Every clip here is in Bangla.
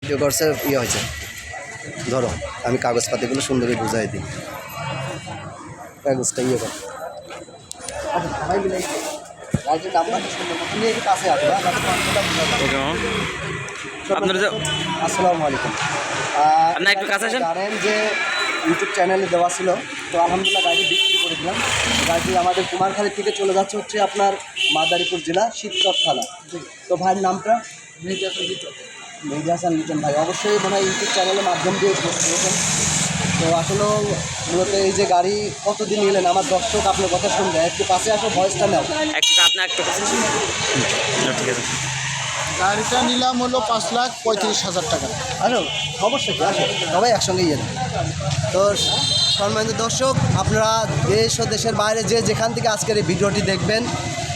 ভিডিও করছে ইয়ে হয়েছে। ধরো আমি কাগজপাতিগুলো সুন্দরই বুঝাই দিই। কাগজটা ইয়ে কর সবাই মিলে গাড়িটির নাম্বারটা সুন্দর তুমি একটু কাছে আসবে আসসালামু আলাইকুম। একটু কাছে আসেন। জানেন যে ইউটিউব চ্যানেলে দেওয়া ছিল, তো আলহামদুলিল্লাহ গাড়ি বিক্রি করে দিলাম। গাড়িটি আমাদের কুমারখালী থেকে চলে যাচ্ছে হচ্ছে আপনার মাদারীপুর জেলা শিবচর থানা। তো ভাইয়ের নামটা মেহেদী হাসান লিটন ভাই, অবশ্যই মনে হয় ইউটিউব চ্যানেলের মাধ্যম দিয়ে করেছেন। তো আসলেও মূলত এই যে গাড়ি কতদিন নিলেন আমার দর্শক আপনার কথা শুনবে, একটু কাছে আসো, ভয়েসটা নাও ঠিক আছে। গাড়িটা নিলাম হলো 5,35,000 টাকা। আসো অবশ্যই আসো, সবাই একসঙ্গে ইয়ে। তো সম্মানিত দর্শক, আপনারা দেশ ও দেশের বাইরে যে যেখান থেকে আজকের এই ভিডিওটি দেখবেন,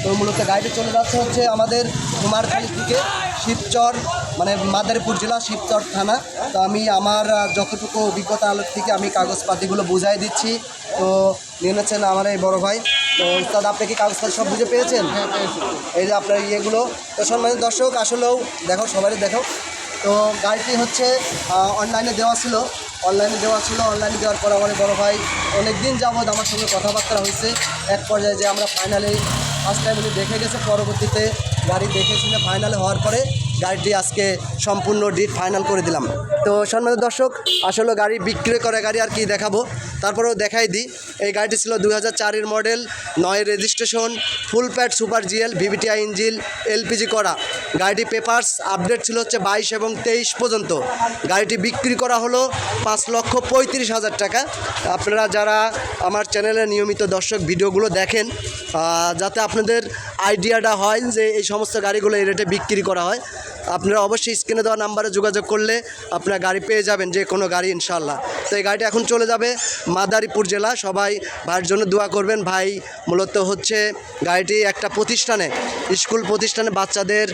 তো মূলত গাড়িটি চলে যাচ্ছে হচ্ছে আমাদের কুমারখালী থেকে শিবচর, মানে মাদারীপুর জেলা শিবচর থানা। তো আমি আমার যতটুকু অভিজ্ঞতা আলোর থেকে আমি কাগজপাতিগুলো বুঝাই দিচ্ছি। তো নিয়ে নিচ্ছেন আমার এই বড়ো ভাই। তো উস্তাদ আপনি কি কাগজপাতি সব বুঝে পেয়েছেন? এই যে আপনার ইয়েগুলো। তো সম্মানিত দর্শক আসলেও দেখো, সবাই দেখো। তো গাড়িটি হচ্ছে অনলাইনে দেওয়া ছিল। অনলাইনে দেওয়ার পর আমার বড়ো ভাই অনেক দিন যাবৎ আমার সঙ্গে কথাবার্তা হয়েছে। এক পর্যায়ে যে আমরা ফাইনালি ফার্স্ট টাইম উনি দেখে গেছে, পরবর্তীতে গাড়ি দেখেছিল, ফাইনালে হওয়ার পরে গাড়িটি আজকে সম্পূর্ণ ডিট ফাইনাল করে দিলাম। তো সম্মানিত দর্শক আসলে গাড়ি বিক্রি করে গাড়ি আর কি দেখাবো, তারপরেও দেখাই দিই। এই গাড়িটি ছিল 2004-এর model, 9 registration, full pad super GL, VVTi engine, LPG করা। গাড়িটি পেপারস আপডেট ছিল হচ্ছে 22 এবং 23 পর্যন্ত। গাড়িটি বিক্রি করা হলো 5,35,000 টাকা। আপনারা যারা আমার চ্যানেলে নিয়মিত দর্শক ভিডিওগুলো দেখেন, যাতে আপনাদের আইডিয়াটা হয় যে এই সমস্ত গাড়িগুলো এই রেটে বিক্রি করা হয়, আপনারা অবশ্যই স্ক্রিনে দেওয়া নাম্বারে যোগাযোগ করলে আপনারা গাড়ি পেয়ে যাবেন, যে কোনো গাড়ি ইনশাল্লাহ। তো এই গাড়িটা এখন চলে যাবে মাদারীপুর জেলা। সবাই ভাইয়ের জন্য দোয়া করবেন। ভাই মূলত হচ্ছে গাড়িটি একটা প্রতিষ্ঠানে, স্কুল প্রতিষ্ঠানে বাচ্চাদের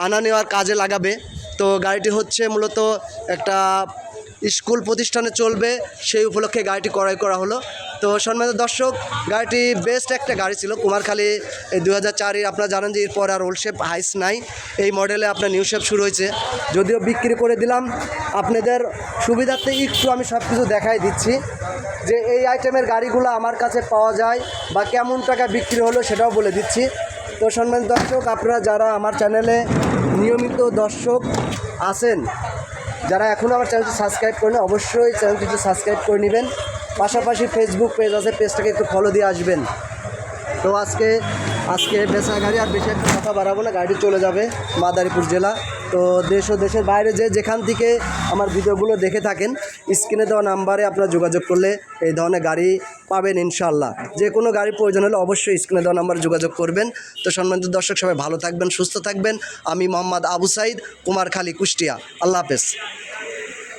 আনা নেওয়ার কাজে লাগাবে। তো গাড়িটি হচ্ছে মূলত একটা স্কুল প্রতিষ্ঠানে চলবে, সেই উপলক্ষে গাড়িটি ক্রয় করা হলো। তো সম্মানিত দর্শক, গাড়িটি বেস্ট একটা গাড়ি ছিল। কুমারখালী এই 2004-এ আপনারা জানেন যে এরপর আর ওল্ড শেপ হাইস নাই, এই মডেলে আপনার নিউ শেপ শুরু হয়েছে। যদিও বিক্রি করে দিলাম, আপনাদের সুবিধার্থে একটু আমি সব কিছু দেখাই দিচ্ছি যে এই আইটেমের গাড়িগুলো আমার কাছে পাওয়া যায় বা কেমন টাকা বিক্রি হলো সেটাও বলে দিচ্ছি। তো সম্মানিত দর্শক, আপনারা যারা আমার চ্যানেলে নিয়মিত দর্শক আছেন, যারা এখনও আমার চ্যানেলটি সাবস্ক্রাইব করেন, অবশ্যই চ্যানেলটি সাবস্ক্রাইব করে নেবেন। পাশাপাশি ফেসবুক পেজ আছে, পেজটাকে একটু ফলো দিয়ে আসবেন। তো আজকে বেচা গাড়ি আর বেশি একটা কথা বাড়াবো না, গাড়িটি চলে যাবে মাদারীপুর জেলা। তো দেশ ও দেশের বাইরে যেখান থেকে আমার ভিডিওগুলো দেখে থাকেন, স্ক্রিনে দেওয়া নাম্বারে আপনারা যোগাযোগ করলে এই ধরনের গাড়ি পাবেন ইনশাল্লাহ। যে কোনো গাড়ি প্রয়োজন হলে অবশ্যই স্ক্রিনে দেওয়া নাম্বারে যোগাযোগ করবেন। তো সম্মানিত দর্শক, সবাই ভালো থাকবেন, সুস্থ থাকবেন। আমি মোহাম্মদ আবু সাইদ, কুমারখালী, কুষ্টিয়া। আল্লাহ হাফেজ।